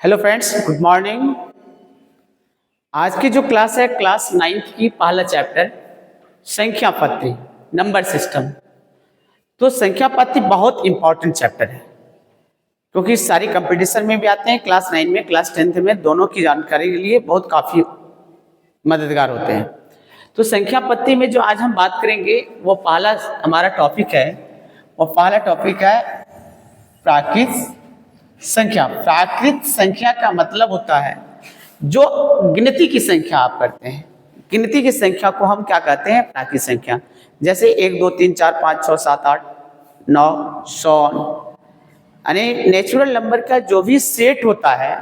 Hello friends, good morning. आज की जो क्लास है क्लास 9th की पहला चैप्टर संख्या पद्धति नंबर सिस्टम। तो संख्या पद्धति बहुत इंपॉर्टेंट चैप्टर है क्योंकि सारी कंपटीशन में भी आते हैं। क्लास 9 में क्लास 10th में दोनों की जानकारी के लिए बहुत काफ़ी मददगार होते हैं। तो संख्या पद्धति में जो आज हम बात करेंगे वो पहला हमारा टॉपिक है, वो पहला टॉपिक है प्राकृत संख्या। प्राकृत संख्या का मतलब होता है जो गिनती की संख्या आप करते हैं, गिनती की संख्या को हम क्या कहते हैं? प्राकृत संख्या। जैसे 1 2 3 4 5 6 7 8 9 100, यानी नेचुरल नंबर का जो भी सेट होता है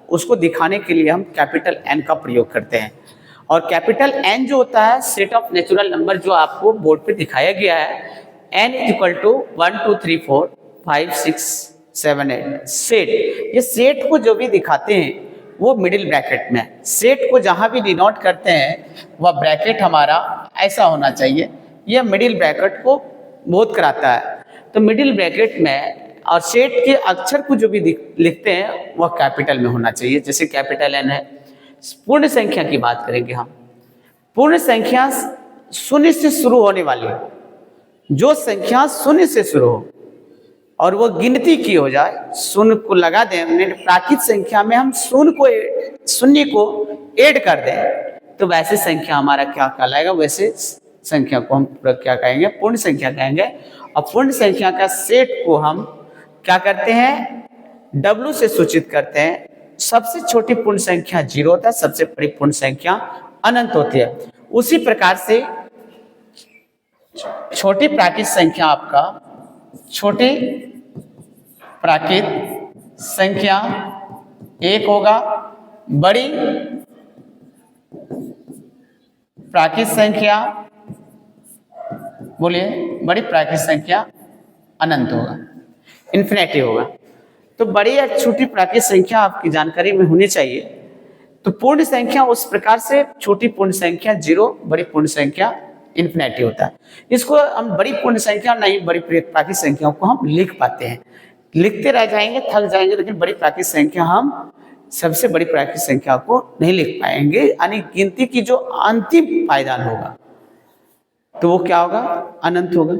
उसको दिखाने के लिए हम कैपिटल एन का प्रयोग करते हैं। और कैपिटल एन जो होता है सेट ऑफ नेचुरल नंबर, जो आपको बोर्ड पे दिखाया गया है, n इक्वल टू 1 2 3 4 5 6 7 8 सेट। ये सेट को जो भी दिखाते हैं वो मिडिल ब्रैकेट में, सेट को जहां भी डिनोट करते हैं वह ब्रैकेट हमारा ऐसा होना चाहिए। यह मिडिल ब्रैकेट को बोध कराता है। तो मिडिल ब्रैकेट में और सेट के अक्षर को जो भी लिखते हैं वह कैपिटल में होना चाहिए। जैसे कैपिटल एन है। पूर्ण संख्या की बात करेंगे हम। पूर्ण संख्या शून्य से शुरू होने वाली, जो संख्या शून्य से शुरू हो और वो गिनती की हो जाए, शून्य को लगा दें, प्राकृत संख्या में हम शून्य को ऐड कर दें तो वैसे संख्या हमारा क्या कहलाएगा? वैसे संख्या को हम क्या कहेंगे? पूर्ण संख्या कहेंगे। और पूर्ण संख्या का सेट को हम क्या करते हैं? W से सूचित करते हैं। सबसे छोटी पूर्ण संख्या 0 होता है, सबसे बड़ी पूर्ण संख्या अनंत होती है। उसी प्रकार से छोटी प्राकृत संख्या आपका, छोटी प्राकृत संख्या 1 होगा, बड़ी प्राकृत संख्या, बोलिए, बड़ी प्राकृत संख्या अनंत होगा, इन्फिनिटी होगा। तो बड़ी या छोटी प्राकृत संख्या आपकी जानकारी में होनी चाहिए। तो पूर्ण संख्या उस प्रकार से, छोटी पूर्ण संख्या 0, बड़ी पूर्ण संख्या इन्फिनिटी होता है। इसको हम बड़ी पूर्ण संख्या नहीं, बड़ी प्राकृत संख्याओं को हम लिख पाते हैं। लिखते रह जाएंगे, थक जाएंगे, लेकिन बड़ी प्राकृत संख्या हम सबसे बड़ी प्राकृत संख्या को नहीं लिख पाएंगे। यानी गिनती की जो अंतिम पायदान होगा तो वो क्या होगा? अनंत होगा।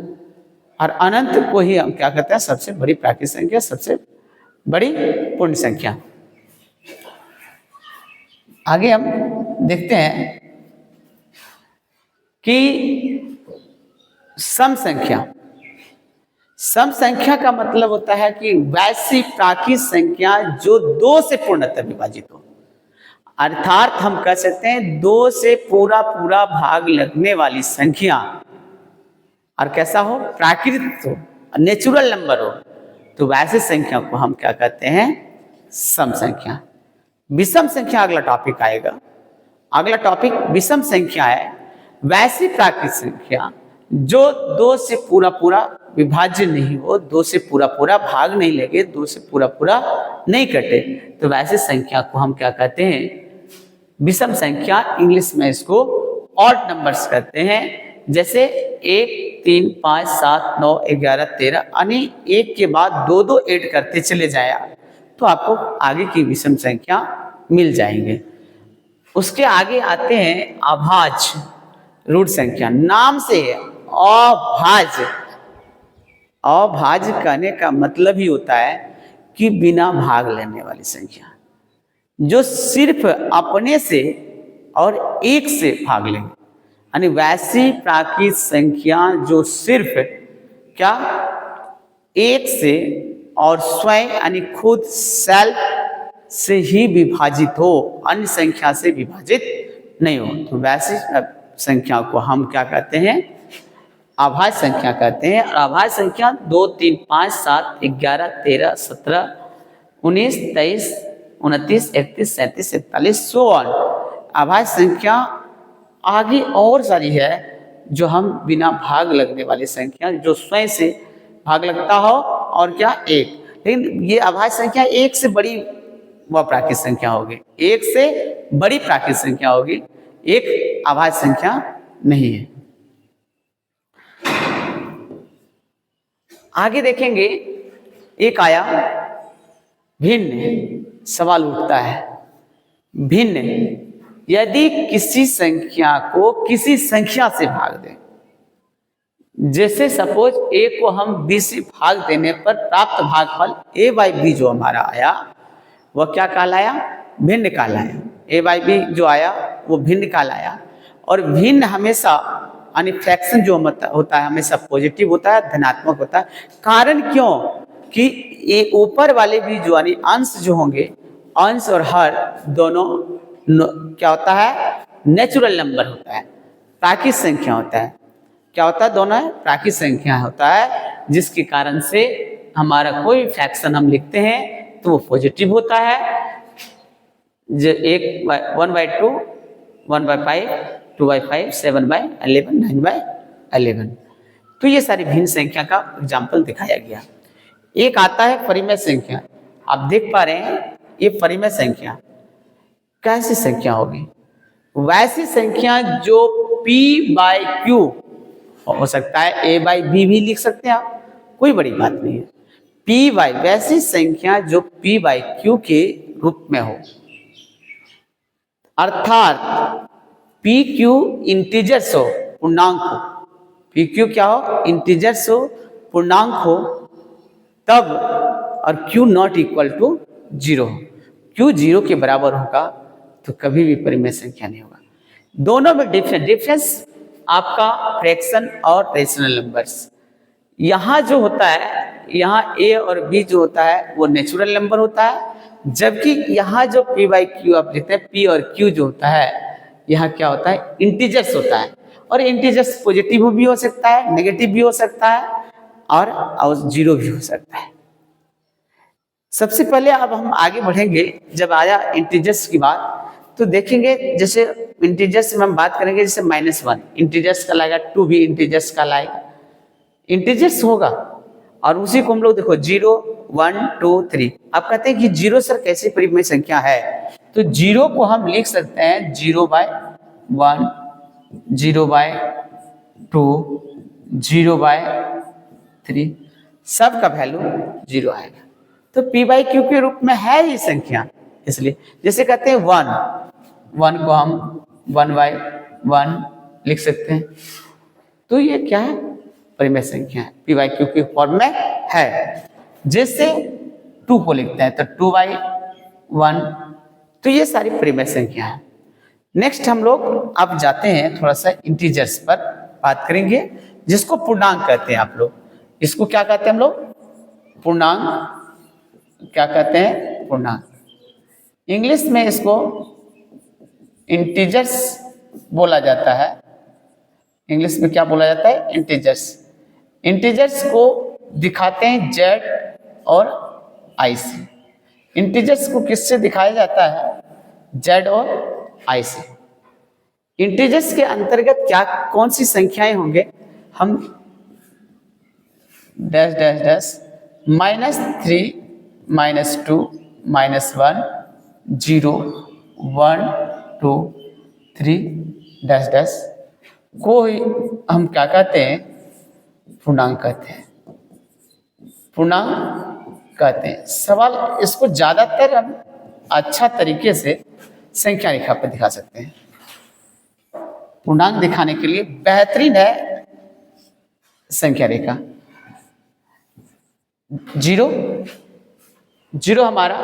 और अनंत को ही हम क्या कहते हैं? सबसे बड़ी प्राकृत संख्या, सबसे बड़ी पूर्ण संख्या। आगे हम देखते हैं कि सम संख्या। सम संख्या का मतलब होता है कि वैसी प्राकृत संख्या जो 2 से पूर्णतः विभाजित हो। अर्थात हम कह सकते हैं 2 से पूरा पूरा भाग लगने वाली संख्या, और कैसा हो? प्राकृत हो, नेचुरल नंबर हो, तो वैसे संख्या को हम क्या कहते हैं? सम संख्या। विषम संख्या अगला टॉपिक आएगा। अगला टॉपिक विषम संख्या है। वैसी प्राकृत संख्या जो 2 से पूरा पूरा विभाज्य नहीं हो, 2 से पूरा पूरा भाग नहीं लगे, 2 से पूरा पूरा नहीं कटे, तो वैसे संख्या को हम क्या कहते हैं? विषम संख्या। इंग्लिश में इसको ऑड नंबर्स कहते हैं। जैसे 1 3 5 7 9 11 13, यानी 1 के बाद 2 ऐड करते चले जाए तो आपको आगे की विषम संख्या मिल जाएंगे। उसके आगे आते हैं अभाज्य रूढ़ संख्या। नाम से अभाज्य, अभाज्य कहने का मतलब ही होता है कि बिना भाग लेने वाली संख्या, जो सिर्फ अपने से और 1 से भाग लेंगे। यानी वैसी प्राकृत संख्या जो सिर्फ क्या 1 से और स्वयं यानी खुद सेल्फ से ही विभाजित हो, अन्य संख्या से विभाजित नहीं हो, तो वैसी संख्या को हम क्या कहते हैं? अभाज्य संख्या कहते हैं। और अभाज्य संख्या 2 3 5 7 11 13 17 19 23 29 31 37 41 16 अभाज्य संख्या आगे और सारी है जो हम बिना भाग लगने वाली संख्या, जो स्वयं से भाग लगता हो और क्या 1, लेकिन ये अभाज्य संख्या 1 से बड़ी वह प्राकृत संख्या होगी, 1 से बड़ी प्राकृत संख्या होगी, एक अभाज्य संख्या नहीं है। आगे देखेंगे एक आया भिन्न। सवाल उठता है, भिन्न यदि किसी संख्या को किसी संख्या से भाग दें, जैसे सपोज a को हम b से भाग देने पर प्राप्त भागफल a/b जो हमारा आया वह क्या कहलाया, भिन्न कहलाया। a/b जो आया वो भिन्न कहलाया। और भिन्न हमेशा यानी फ्रैक्शन जो होता है हमेशा पॉजिटिव होता है, धनात्मक होता है। कारण क्यों कि ये ऊपर वाले भी जो यानी अंश जो होंगे, अंश और हर दोनों क्या होता है, नेचुरल नंबर होता है, प्राकृतिक संख्या होता है। क्या होता है, दोनों है प्राकृतिक संख्या होता है, जिसके कारण से हमारा कोई फ्रैक्शन हम लिखते हैं तो वो पॉजिटिव होता है। जो 1/2, 1/5, 2/5, 7/11, 9/11। तो ये सारी भिन्न संख्या का एग्जाम्पल दिखाया गया। एक आता है परिमेय संख्या। आप देख पा रहे हैं ये परिमेय संख्या कैसी संख्या होगी, वैसी संख्या जो p/q हो सकता है, a/b भी लिख सकते हैं आप, कोई बड़ी बात नहीं है। p/, वैसी संख्या जो p/q के रूप में हो, अर्थात pq इंटीजर्स हो, पूर्णांक हो। pq क्या हो, इंटीजर्स हो, पूर्णांक हो, तब और q नॉट इक्वल टू 0 हो। q 0 के बराबर होगा तो कभी भी परिमेय संख्या नहीं होगा। दोनों में डिफरेंस आपका फ्रैक्शन और रेशनल नंबर्स। यहाँ जो होता है, यहाँ a और b जो होता है वो नेचुरल नंबर होता है, जबकि यहाँ जो p/q आप लिखते हैं, p और q जो होता है यहाँ क्या होता है, इंटीजर्स होता है। और इंटीजर्स पॉजिटिव भी हो सकता है, नेगेटिव भी हो सकता है और 0 भी हो सकता है। सबसे पहले अब हम आगे बढ़ेंगे, जब आया इंटीजर्स की बात तो देखेंगे, जैसे इंटीजर्स में हम बात करेंगे, जैसे -1 इंटीजर्स का लाएगा, 2 भी इंटीजर्स का लाएगा, इंटीजर्स होगा। और उसी को हम लोग देखो 0, 1, 2, 3। आप कहते हैं कि 0 सर कैसे परिमेय संख्या है, तो 0 को हम लिख सकते हैं 0/1, 0/2, 0/3, सबका वैल्यू 0 आएगा। तो p/q के रूप में है ये संख्या, इसलिए जैसे कहते हैं 1 को हम 1/1 लिख सकते हैं। तो ये क्या है, परिमेय संख्या है, p/q के फॉर्म में है। जैसे 2 को लिखते हैं तो 2/1। तो ये सारी परिमेय संख्या है। नेक्स्ट हम लोग अब जाते हैं थोड़ा सा इंटीजर्स पर बात करेंगे, जिसको पूर्णांक कहते हैं आप लोग। इसको क्या कहते हैं हम लोग, पूर्णांक। क्या कहते हैं, पूर्णांक। इंग्लिश में इसको इंटीजर्स बोला जाता है। इंग्लिश में क्या बोला जाता है, इंटीजर्स। इंटीजर्स को दिखाते हैं जेड और आई से। इंटीजर्स को किससे दिखाया जाता है, जेड और आई से। इंटीजर्स के अंतर्गत क्या कौन सी संख्याएं होंगे, हम dash dash dash -3, -2, -1, 0, 1, 2, 3 dash dash को हम क्या कहते हैं, पूर्णांक कहते हैं। पूर्णांक कहते हैं। सवाल इसको ज्यादातर हम अच्छा तरीके से संख्या रेखा पर दिखा सकते हैं। पूर्णांक दिखाने के लिए बेहतरीन है संख्या रेखा। 0 हमारा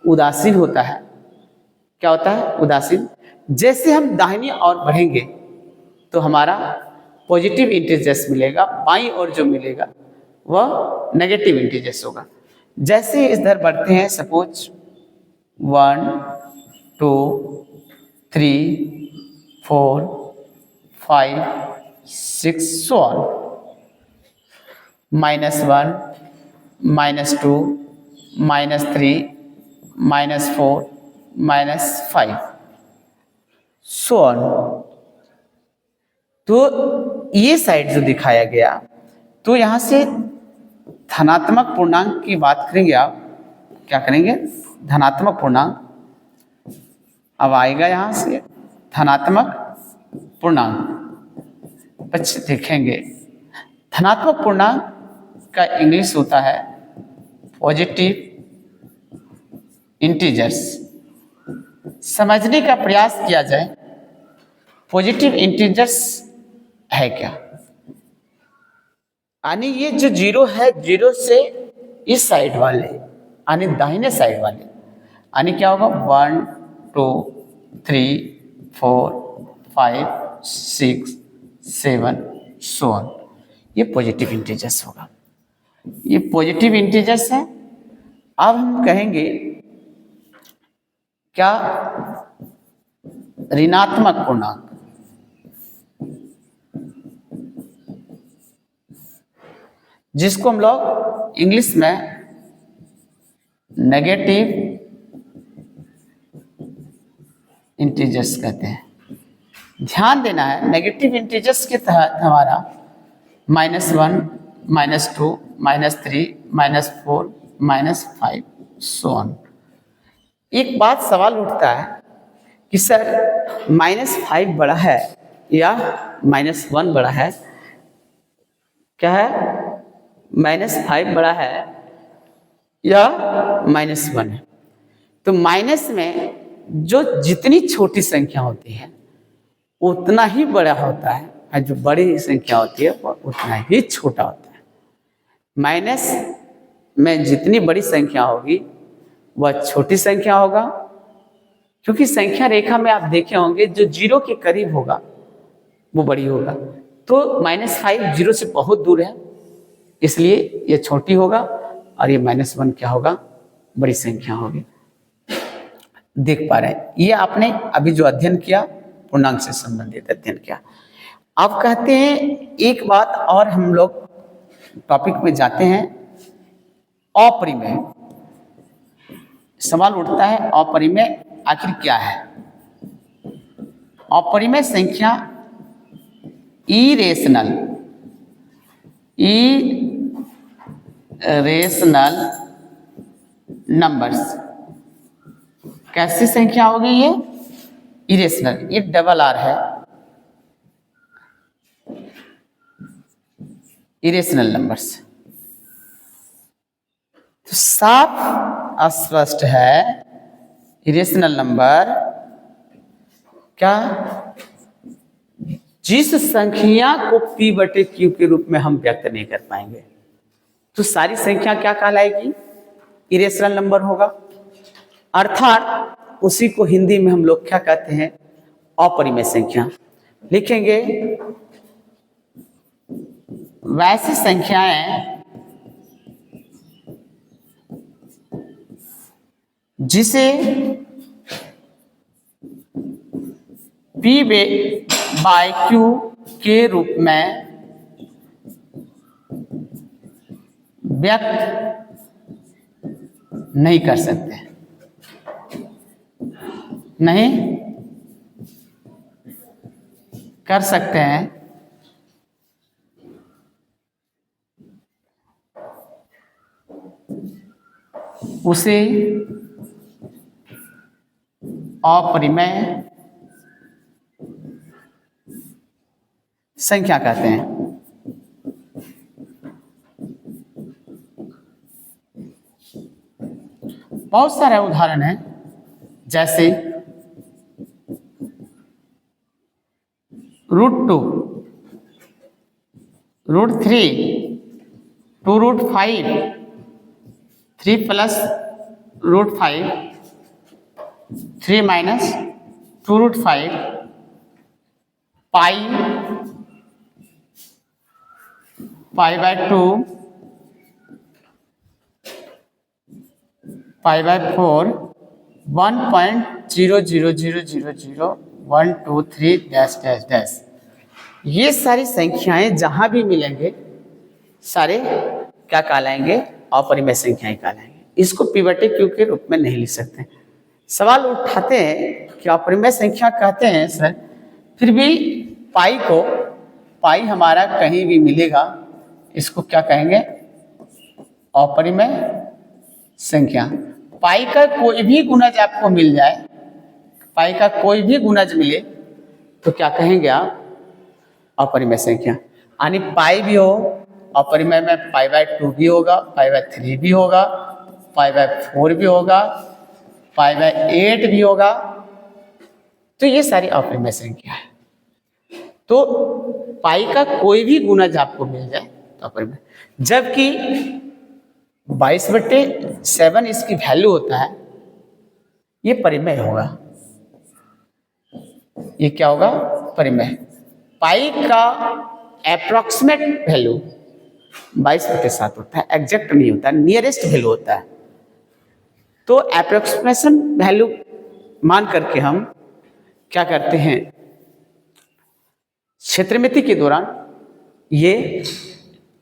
उदासीन होता है। क्या होता है, उदासीन। जैसे हम दाहिनी ओर बढ़ेंगे तो हमारा पॉजिटिव इंटीजर्स मिलेगा, बाईं ओर जो मिलेगा वह नेगेटिव इंटीजर्स होगा। जैसे इधर बढ़ते हैं, suppose 1, 2, 3, 4, 5, 6 so on, -1, -2, -3, -4, -5 so on। तो ये साइड जो दिखाया गया, तो यहाँ से धनात्मक पूर्णांक की बात करेंगे। आप क्या करेंगे, धनात्मक पूर्णांक। अब आएगा यहाँ से धनात्मक पूर्णांक। बच्चे देखेंगे धनात्मक पूर्णांक का इंग्लिश होता है पॉजिटिव इंटीजर्स समझने का प्रयास किया जाए। पॉजिटिव इंटीजर्स है क्या, यानी ये जो जीरो है, जीरो से इस साइड वाले यानी दाहिने साइड वाले, यानी क्या होगा 1 2 3 4 5 6 7 सो ऑन, ये पॉजिटिव इंटीजर्स होगा। ये पॉजिटिव इंटीजर्स है। अब हम कहेंगे क्या ऋणात्मक पूर्णांक, जिसको हम लोग इंग्लिश में नेगेटिव इंटीजर्स कहते हैं। ध्यान देना है, नेगेटिव इंटीजर्स के तहत हमारा -1 -2 -3 -4 -5 सो ऑन। एक बात सवाल उठता है कि सर -5 बड़ा है या -1 बड़ा है, क्या है, -5 बड़ा है या -1 है। तो माइनस में जो जितनी छोटी संख्या होती है उतना ही बड़ा होता है, और जो बड़ी संख्या होती है वो उतना ही छोटा होता है। माइनस में जितनी बड़ी संख्या होगी वह छोटी संख्या होगा, क्योंकि संख्या रेखा में आप देखे होंगे जो जीरो के करीब होगा वो बड़ी होगा। तो -5 जीरो से बहुत दूर है, इसलिए ये छोटी होगा, और ये -1 क्या होगा, बड़ी संख्या होगी। देख पा रहे हैं, ये आपने अभी जो अध्ययन किया पूर्णांक से संबंधित अध्ययन किया। अब कहते हैं एक बात और, हम लोग टॉपिक में जाते हैं, अपरिमेय। सवाल उठता है अपरिमेय आखिर क्या है। अपरिमेय संख्या इरेशनल नंबर्स, कैसी संख्या होगी ये, इरेशनल, ये डबल आर है, इरेशनल नंबर्स। तो साफ स्पष्ट है इरेशनल नंबर क्या, जिस संख्या को p/q के रूप में हम व्यक्त नहीं कर पाएंगे, तो सारी संख्या क्या कहलाएगी, इरेशनल नंबर होगा। अर्थात उसी को हिंदी में हम लोग क्या कहते हैं, अपरिमेय संख्या। लिखेंगे वैसी संख्याएं जिसे p/q के रूप में व्यक्त नहीं कर सकते, नहीं कर सकते हैं। उसे अपरिमेय संख्या कहते हैं। बहुत सारे उदाहरण हैं, जैसे √2, √3, 2√5, 3 + √5, 3 - 2√5, π/2, π/4, 1.000000123 ये सारी संख्याएं जहां भी मिलेंगे सारे क्या कहलाएंगे, अपरिमेय संख्याएं कहलाएंगे। इसको p/q के रूप में नहीं लिख सकते। सवाल उठाते हैं कि अपरिमेय संख्या कहते हैं सर, फिर भी पाई हमारा कहीं भी मिलेगा, इसको क्या कहेंगे, अपरिमेय संख्या। पाई का कोई भी गुणज आपको मिल जाए, पाई का कोई भी गुणज मिले तो क्या कहेंगे आप, अपरिमेय संख्या। यानी पाई भी हो, अपरिमेय में π/2 भी होगा, π/3 भी होगा, π/4 भी होगा, π/8 भी होगा। तो ये सारी अपरिमेय संख्या है। तो पाई का कोई भी गुणज आपको मिल जाए तो अपरिमेय, जबकि 22/7 इसकी वैल्यू होता है, ये परिमेय होगा। ये क्या होगा? परिमेय। पाई का अप्रोक्सीमेट वैल्यू 22/7 होता है, एग्जैक्ट नहीं होता, नियरेस्ट वैल्यू होता है। तो अप्रोक्सीमेशन वैल्यू मान करके हम क्या करते हैं, क्षेत्रमिति के दौरान ये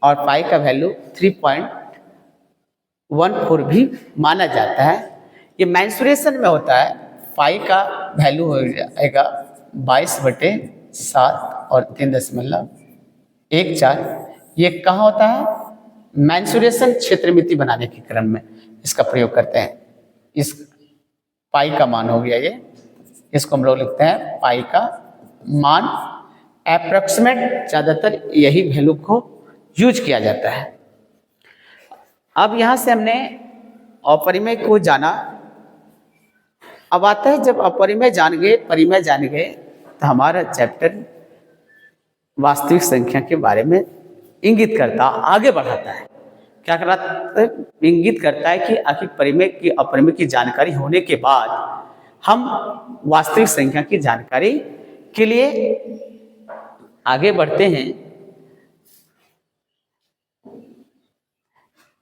और पाई का वैल्यू 3.14 भी माना जाता है। ये मेंसुरेशन में होता है। पाई का वैल्यू हो जाएगा 22/7 और 3.14। ये कहाँ होता है? मेंसुरेशन क्षेत्रमिति बनाने के क्रम में इसका प्रयोग करते हैं। इस पाई का मान हो गया ये, इसको हम लोग लिखते हैं पाई का मान। अप्रोक्सीमेट ज़्यादातर यही वैल्यू को यूज किया जाता है। अब यहाँ से हमने अपरिमेय को जाना। अब आता है, जब अपरिमेय जान गए, परिमेय जान गए, तो हमारा चैप्टर वास्तविक संख्या के बारे में इंगित करता, आगे बढ़ाता है। क्या कराता है? इंगित करता है कि आखिर परिमेय की अपरिमेय की जानकारी होने के बाद हम वास्तविक संख्या की जानकारी के लिए आगे बढ़ते हैं।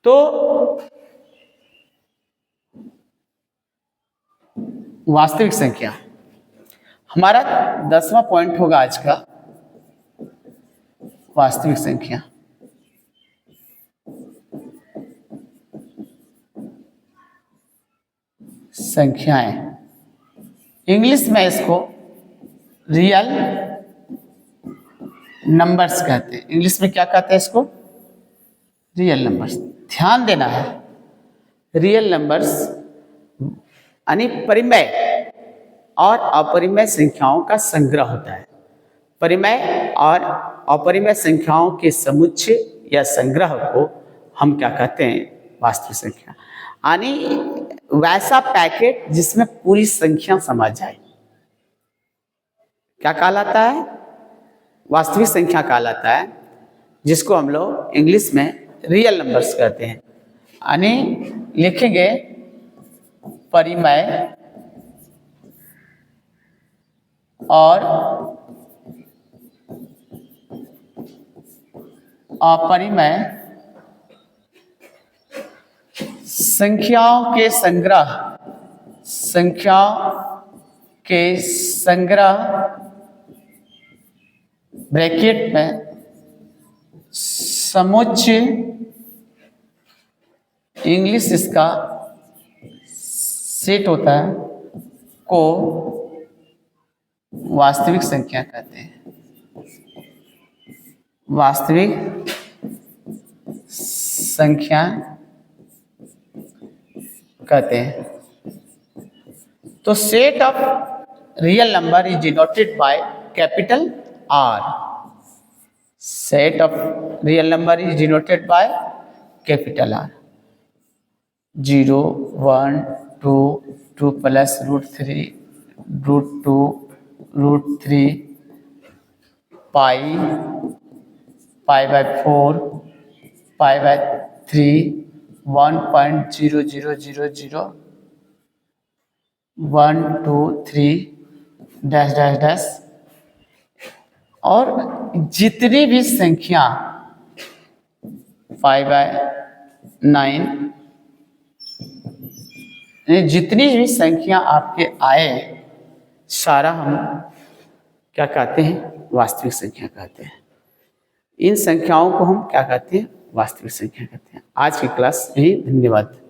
तो वास्तविक संख्या हमारा 10वां पॉइंट होगा आज का, वास्तविक संख्या। संख्याएं, इंग्लिश में इसको रियल नंबर्स कहते हैं। इंग्लिश में क्या कहते हैं इसको? Real numbers. ध्यान देना है, रियल नंबर्स यानी परिमेय और अपरिमेय संख्याओं का संग्रह होता है। परिमेय और अपरिमेय संख्याओं के समुच्चय या संग्रह को हम क्या कहते हैं? वास्तविक संख्या। यानी वैसा पैकेट जिसमें पूरी संख्या समा जाए, क्या कहलाता है? वास्तविक संख्या कहलाता है, जिसको हम लोग इंग्लिश में रियल नंबर्स कहते हैं। यानी लिखेंगे परिमेय और अपरिमेय संख्याओं के संग्रह, ब्रैकेट में समुच्चय, इंग्लिश इसका सेट होता है, को वास्तविक संख्या कहते हैं। वास्तविक संख्या कहते हैं। तो set of real number is denoted by capital R। Set of real number is denoted by capital R। 0, 1, 2, 2 plus √3, √2, √3, pi, π/4, π/3, 1.0000, 1, 2, 3 dash dash dash. और जितनी भी संख्या 5/9, जितनी भी संख्या आपके आए, सारा हम क्या कहते हैं? वास्तविक संख्या कहते हैं। इन संख्याओं को हम क्या कहते हैं? वास्तविक संख्या कहते हैं। आज की क्लास यही, धन्यवाद।